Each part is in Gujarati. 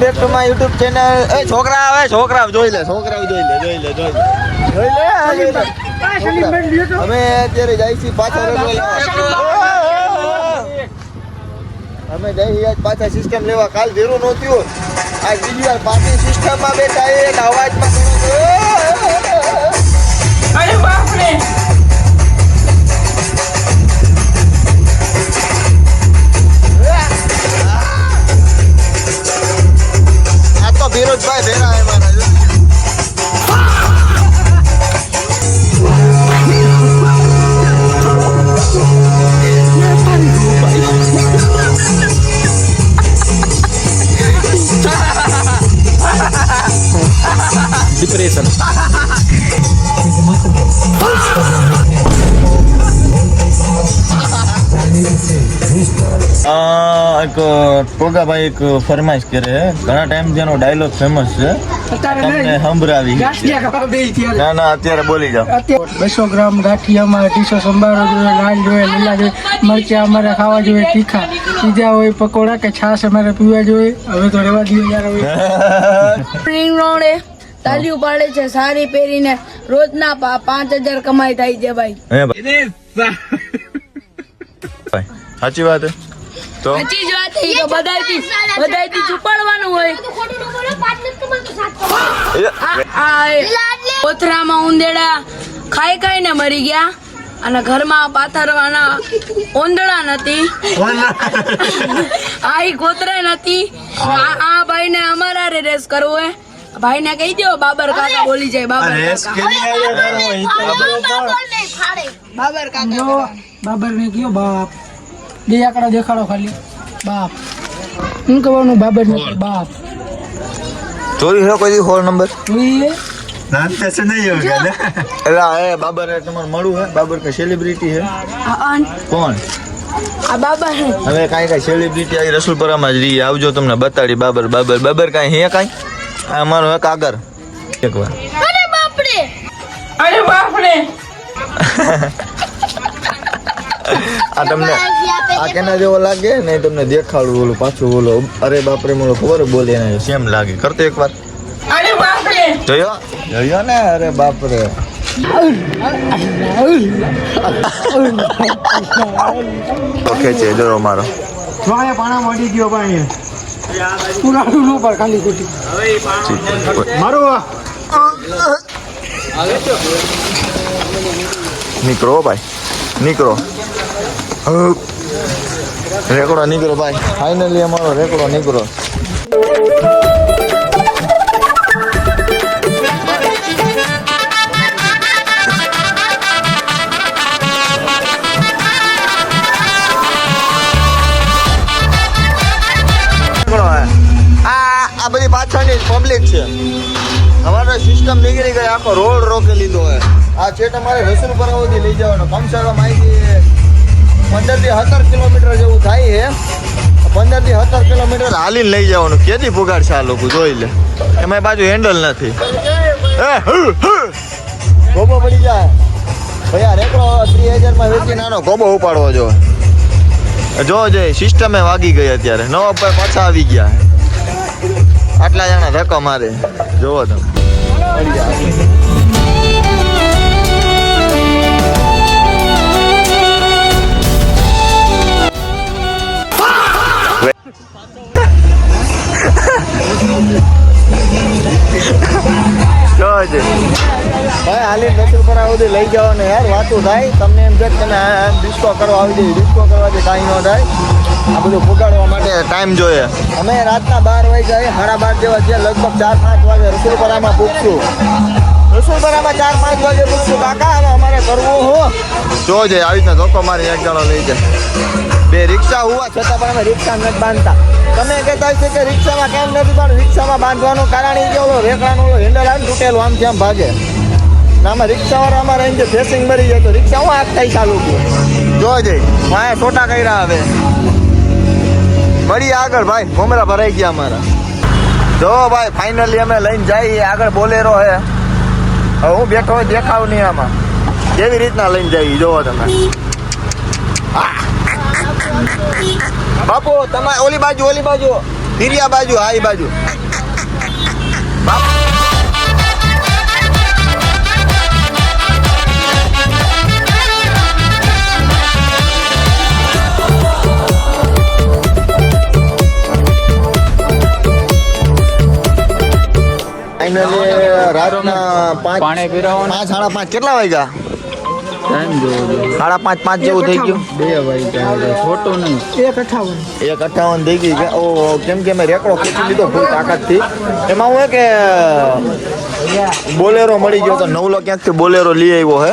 Back to my YouTube channel. એ છોકરા આવે, છોકરા જોઈ લે. અમે અત્યારે જાય છીએ પાછા અમે જઈએ પાછા સિસ્ટમ લેવા. કાલ ભેરું નહોતી આ બીજી વાર પાછી સિસ્ટમમાં બેઠા એ અવાજમાં અરે બાપ રે આ તો વિરોધભાઈ ભેરા હે મારા. डिप्रेशन एक टोगा भाई एक फरमाइश करे है घना टाइम जेनो डायलॉग फेमस છે તમને સંભળાવી ના ના અત્યારે બોલી જાઓ 200 ગ્રામ ગાંઠિયામાં 250 સંભારો જોઈએ, લાલ જોઈએ, લીલા જોઈએ, મરચા અમારે ખાવા જોઈએ, તીખા પીઝા હોય, પકોડા કે છાશ અમારે પીવા જોઈએ. હવે તો રેવા દઈએ યાર. હવે તાલીઓ પાડે છે સારી પહેરીને રોજના 5000 કમાઈ થાય છે ભાઈ. સાચી વાત હે તો સાચી જ વાત છે. તો બધાયથી છુપાડવાનું હોય. કોથરામાં ઉંદેડા ખાઈ ને મરી ગયા અને ઘરમાં પાથરવાના ઓંદડા નથી. આ કોતરા નથી. આ ભાઈ ને અમારા રેસ કરવો હે. ભાઈ ને કહી દો બાબર કાકા બોલી જાય. બાબર કાકા બાબર ને કયો બાપ બે આંકડા દેખાડો ખાલી બાપ. હું કહેવાનું બાબર ને બાપ ચોરી છે કોઈ હોલ નંબર જોઈએ નામ कैसे नहीं होगा ना. એલા એ બાબર એ તમાર મળું હે. બાબર કે સેલિબ્રિટી હે કોણ? આ બાબર હે. હવે કાઈ સેલિબ્રિટી આ રસુલપરામાં જ રહી. આવજો તમને બતાડી. બાબર કાઈ હે કાઈ આ અમારો એક આગર એકવાર. અરે બાપ રે આ તમને આ કેના જેવો લાગે ને તમને દેખાડું ઓલું પાછું ઓલો અરે બાપરે મને ખબર બોલે ને સેમ લાગે. કરતો એકવાર અરે બાપ રે જોયો ને અરે બાપરે. ઓકે છે જો મારો જોયા પાણા મોડી ગયો પાણી પુરાણું નો પર ખાલી ખોટી મારો નીકળો ભાઈ નીકળો. રેકોર્ડો નીકળો ભાઈ. ફાઇનલી અમારો રેકોર્ડો નીકળો. આ બધી પાછળની પબ્લિક છે. અમારો સિસ્ટમ નીકળી ગઈ. આખો રોડ રોકી લીધો હોય. આ છે તમારે રસુલપરા સુધી લઈ જવાનો. કમસે કમ અહીંથી 15 થી 17 કિલોમીટર જેવું થાય છે. 15 થી 17 કિલોમીટર હાલીને લઈ જવાનું. કેદી પુગાડ છે આ લોકો જોઈ લે. એમાં બાજુ હેન્ડલ નથી. ગોબો પડી જાય ભાઈ. આ રેકડો 3000 માં વેચી નાનો ગોબો ઉપાડવો જો જે સિસ્ટમે વાગી ગઈ. અત્યારે નવા પાછા આવી ગયા. આટલા જણા ધક્કો મારે જોવો તમે. ભાઈ હાલી રસુલપરા સુધી લઈ જાઓ ને યાર વાતું થાય. તમને એમ કે તમે ડિસ્કો કરવા આવી જાય. ડિસ્કો કરવાથી કાંઈ ન થાય. આ બધું પુગાડવા માટે ટાઈમ જોઈએ. અમે રાતના 12 વાગ્યા 12:30 જેવા છે. લગભગ 4-5 વાગે રસુલપરામાં પૂછશું. રસુલપરામાં 4-5 વાગે પૂછશું. કાકા હવે અમારે કરવું હો જોજે આવી રીતના ધોકો મારી એક જણો લઈ જાય. 2 રિક્ષા હોવા છતાં પણ અમે રિક્ષા નથી બાંધતા. તમે કહેતા હશે કે રિક્ષામાં કેમ નથી પણ રિક્ષામાં બાંધવાનું કારણ એ કે ઓલો રેકડાનો ઓલો હેન્ડલ આવે તૂટેલું આમ કેમ ભાગે. આમાં રિક્ષાવાળા અમારે અહીં જે ફેસિંગ મરી જાય તો રિક્ષા હું આપતા ચાલુ છું જોજે. માયા છોટા કર્યા હવે મળીએ આગળ ભાઈ. ભમરા ભરાઈ ગયા અમારા. જો ભાઈ ફાઇનલી અમે લઈને જઈએ. આગળ બોલેરો હે. હવે હું બેઠો હોય દેખાવ નહીં આમાં. કેવી રીતના લઈને જઈએ જોવો તમે. બાપુ તમારે ઓલી બાજુ ફીરિયા બાજુ હા એ બાજુ રાતના 5 5:30 કેટલા વાગ્યા 5:30 જેવું થઈ ગયું 2 વાગ્યા ખોટું નહીં 1:58 થઈ ગઈ ઓ કેમ કે મેં રેકડો ખેંચી લીધો ફૂલ તાકાતથી એમાં હું કે બોલેરો મળી ગયો તો નવલો ક્યાંકથી બોલેરો લઈ આવ્યો હે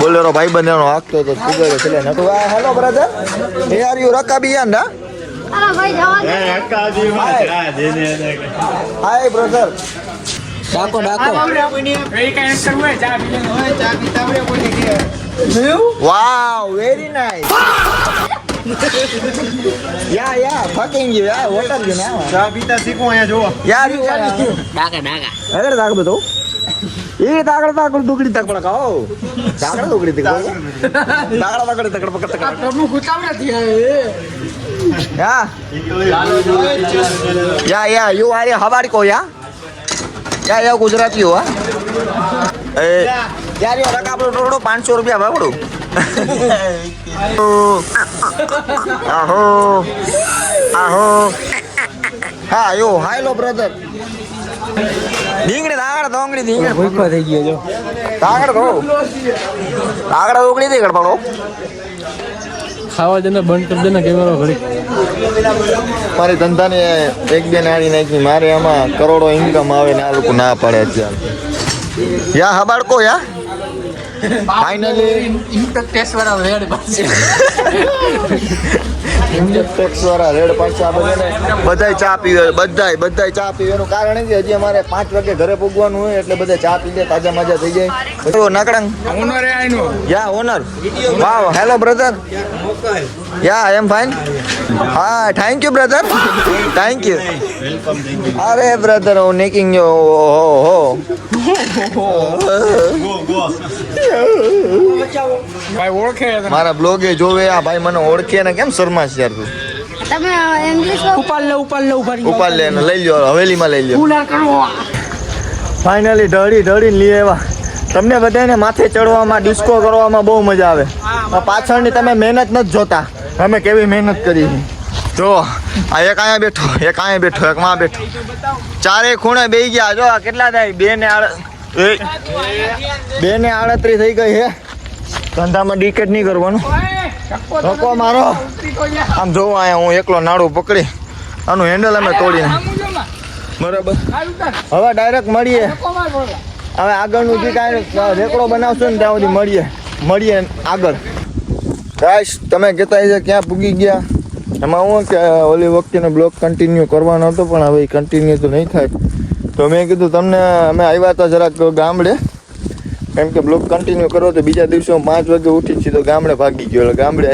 બોલેરો ભાઈ બંધનો હાંકતો તો સુગર છે Natu hello brother hey are you રકાબી યાર ના હાય બ્રધર ડાકો wow very nice yeah fucking you yeah what are you now ચા પીતા શીખો અહીંયા જો યાર અરે દાગ બતો એ દાગડ દુગડી તક પડ ખાઓ દાગડ દુગડી તક દાગડ તક પકડ પ્રભુ ગુતાવડા થયા યા યુ આર હવારી કો યા ગુજરાતી હો એ યાર યો રકા આપણો ટોડો 500 રૂપિયા ભાવડું આહો હા યો હાલો બ્રધર ઢીંગડી દાગડ દોંગડી ઢીંગડી ભૂખો થઈ ગયો જો દાગડ ઉગડી દે ગડ પડો ખાવા દેને બંધ કરી દેને કેમેરો ઘડી મારી ધંધાને એક બે નાળી નાખી મારે આમાં કરોડો ઇન્કમ આવે ને આ લોકો ના પડે અત્યારે યા હબાડકો યા ફાઇનલી ઇન્કમ ટેક્સ વાળા રેડ પાસે ટેક્સ વાળા રેડ પાછા બધાય ચા પીવે બધાય ચા પીવે એનું કારણ એ છે હજી અમારે 5 વાગે ઘરે પૂગવાનું હોય એટલે બધા ચા પી લે તાજા મજા થઈ જાય તો નકડંગ ઓનર એ આઈનો યા ઓનર wow hello brother yeah I am fine હા thank you brother thank you અરે બ્રધર ઓ નેકિંગ યો હો ભાઈ ઓળખે મારા બ્લોગે જોવે આ ભાઈ મને ઓળખે ને કેમ શરમાશ યાર તું તમે ઇંગ્લિશ ઉપાડ લે ઉપાડ લે ને લઈ લ્યો હવેલીમાં લઈ લ્યો કુલર કરો ફાઇનલી ઢળીને લઈ આવ્યા તમને બધાને માથે ચડવામાં ડિસ્કો કરવામાં બહુ મજા આવે પાછળની તમે મહેનત નથી જોતા અમે કેવી મહેનત કરી જો આ એક અહીંયા બેઠો એક માં બેઠો ચારે ખૂણે બેસી ગયા જો આ કેટલા થાય 2 ને 38 થઈ ગઈ હે ધંધામાં ડિકેટ નહીં કરવાનું ધક્કો મારો આમ જોવો અહીંયા હું એકલો નાડું પકડી આનું હેન્ડલ અમે તોડીને બરાબર હવે ડાયરેક્ટ મળીએ હવે આગળનું જે કાંઈ રેકડો બનાવશો ને ત્યાં સુધી મળીએ આગળ ગાઈસ તમે કહેતા છે ક્યાં પૂગી ગયા એમાં હું કે ઓલી વખતેનો બ્લોગ કન્ટિન્યુ કરવાનો હતો પણ હવે કન્ટિન્યુ તો નહીં થાય તો મેં કીધું તમને અમે આવ્યા હતા જરાક ગામડે કેમ કે બ્લોગ કન્ટિન્યુ કરો તો બીજા દિવસે હું 5 વાગે ઉઠી સીધો ગામડે ભાગી ગયો એટલે ગામડે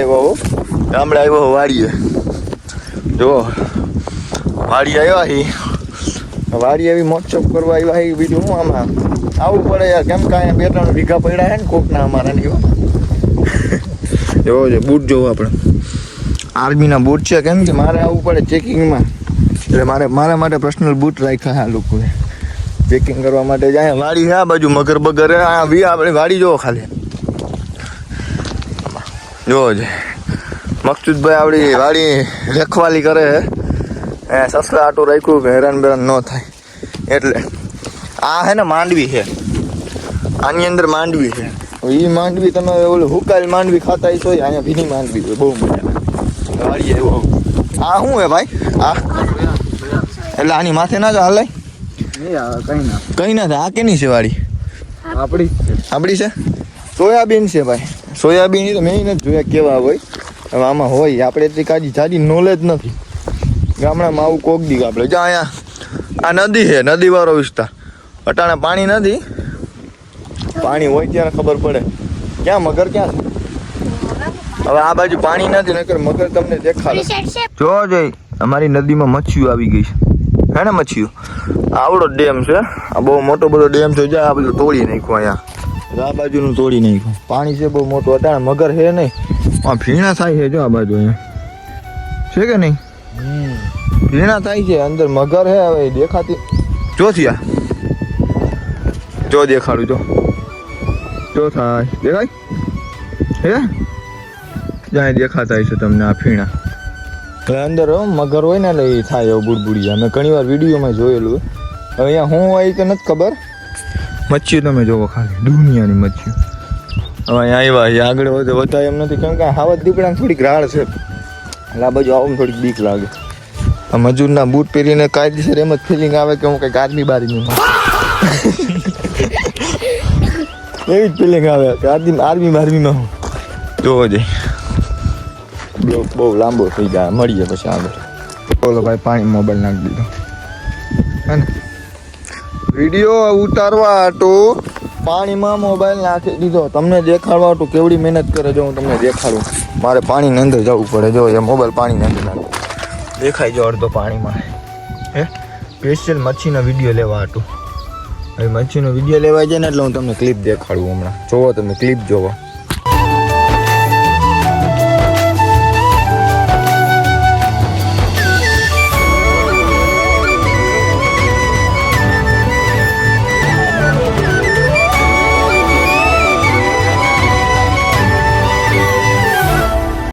આવ્યો હો વાડીએ જો વાડી આવ્યા હી વાડી આવી મોજશોખ કરવા આવ્યા હી બીજું હું આમાં આવવું પડે યાર કેમ કાંઈ 2-3 વીઘા પડ્યા હે ને કોકના અમારા નહીં જોવો છે બૂટ જોવો આપણે આર્મીના બૂટ છે કેમ કે મારે આવવું પડે ચેકિંગમાં એટલે મારા માટે પર્સનલ બૂટ રાખ્યા આ લોકોએ ચેકિંગ કરવા માટે જાય વાડી આ બાજુ મગર બગર આપણે વાડી જોવો ખાલી જોવો છે મકસૂદભાઈ આપણી વાડી રખવાલી કરે હે સસલા આટું રાખ્યું કે હેરાન બેરાન ન થાય એટલે આ હે ને માંડવી છે આની અંદર માંડવી છે એ માંડવી તમે ઓલું હુકાયેલ માંડવી ખાતા છો અહીંયા ભીની માંડવી હોય બહુ મજા વાળી આવ્યો આ શું હે ભાઈ આ એટલે આની માથે ના જો હલાય કઈ ના થાય આ કેની છે વાડી આપણી છે સોયાબીન છે ભાઈ સોયાબીન તો મેં નથી જોયા કેવા હોય હવે આમાં હોય આપણે એટલી જાજી નોલેજ નથી ગામડામાં આવું કોક દી આપણે જો અહીંયા આ નદી છે નદીવાળો વિસ્તાર અટાણે પાણી નથી પાણી હોય ત્યારે ખબર પડે ક્યાં મગર ક્યાં છે હવે આ બાજુ પાણી નથી નકર મગર તમને દેખાડે જો જોઈ અમારી નદીમાં મચ્છીઓ આવી ગઈ છે ને મચ્છીઓ આવડો ડેમ છે આ બહુ મોટો બધો ડેમ છે જ્યાં આ બધું તોડી નાખ્યું અહીંયા આ બાજુનું તોડી નાખ્યું પાણી છે બહુ મોટું અટાણે મગર છે નહીં આ ભીણા થાય છે જો આ બાજુ અહીંયા છે કે નહીં ભીણા થાય છે અંદર મગર હે હવે દેખાતી જો થયા જો દેખાડું જો થાય દેખાય હે જાય દેખાતા છે તમને આ ફીણા હવે અંદર મગર હોય ને એટલે એ થાય એવું બુડબુડિયા મેં ઘણી વાર વિડીયોમાં જોયેલું હવે અહીંયા હું હોય કે નથી ખબર મચ્છી તમે જોવો ખાલી દુનિયાની મચ્છી હવે અહીંયા આવ્યા આગળ વધે વધારે એમ નથી કેમ કે હાવત દીપડાને થોડીક રાળ છે એટલે આ બાજુ આવું થોડીક બીક લાગે આ મજૂરના બૂટ પહેરીને કાયદેસર એમ જ ફિલિંગ આવે કે હું કંઈક આર્મી બારીની એવી જ ફિલિંગ આવે કે આર્મી બાર્મીમાં હું જોવો જઈ બહુ લાંબો થઈ જાય મળીએ પછી આગળ બોલો ભાઈ પાણી મોબાઈલ નાખી દીધો હે ને વિડીયો ઉતારવા હાટું પાણીમાં મોબાઈલ નાખી દીધો તમને દેખાડવા હાટું કેવડી મહેનત કરે જો હું તમને દેખાડું મારે પાણીની અંદર જવું પડે જો એ મોબાઈલ પાણીની અંદર નાખો દેખાય જો અડધો પાણીમાં હે સ્પેશિયલ મચ્છીનો વિડીયો લેવા હાટું હવે મચ્છીનો વિડીયો લેવા જાય ને એટલે હું તમને ક્લિપ દેખાડું હમણાં જોવો તમે ક્લિપ જોવો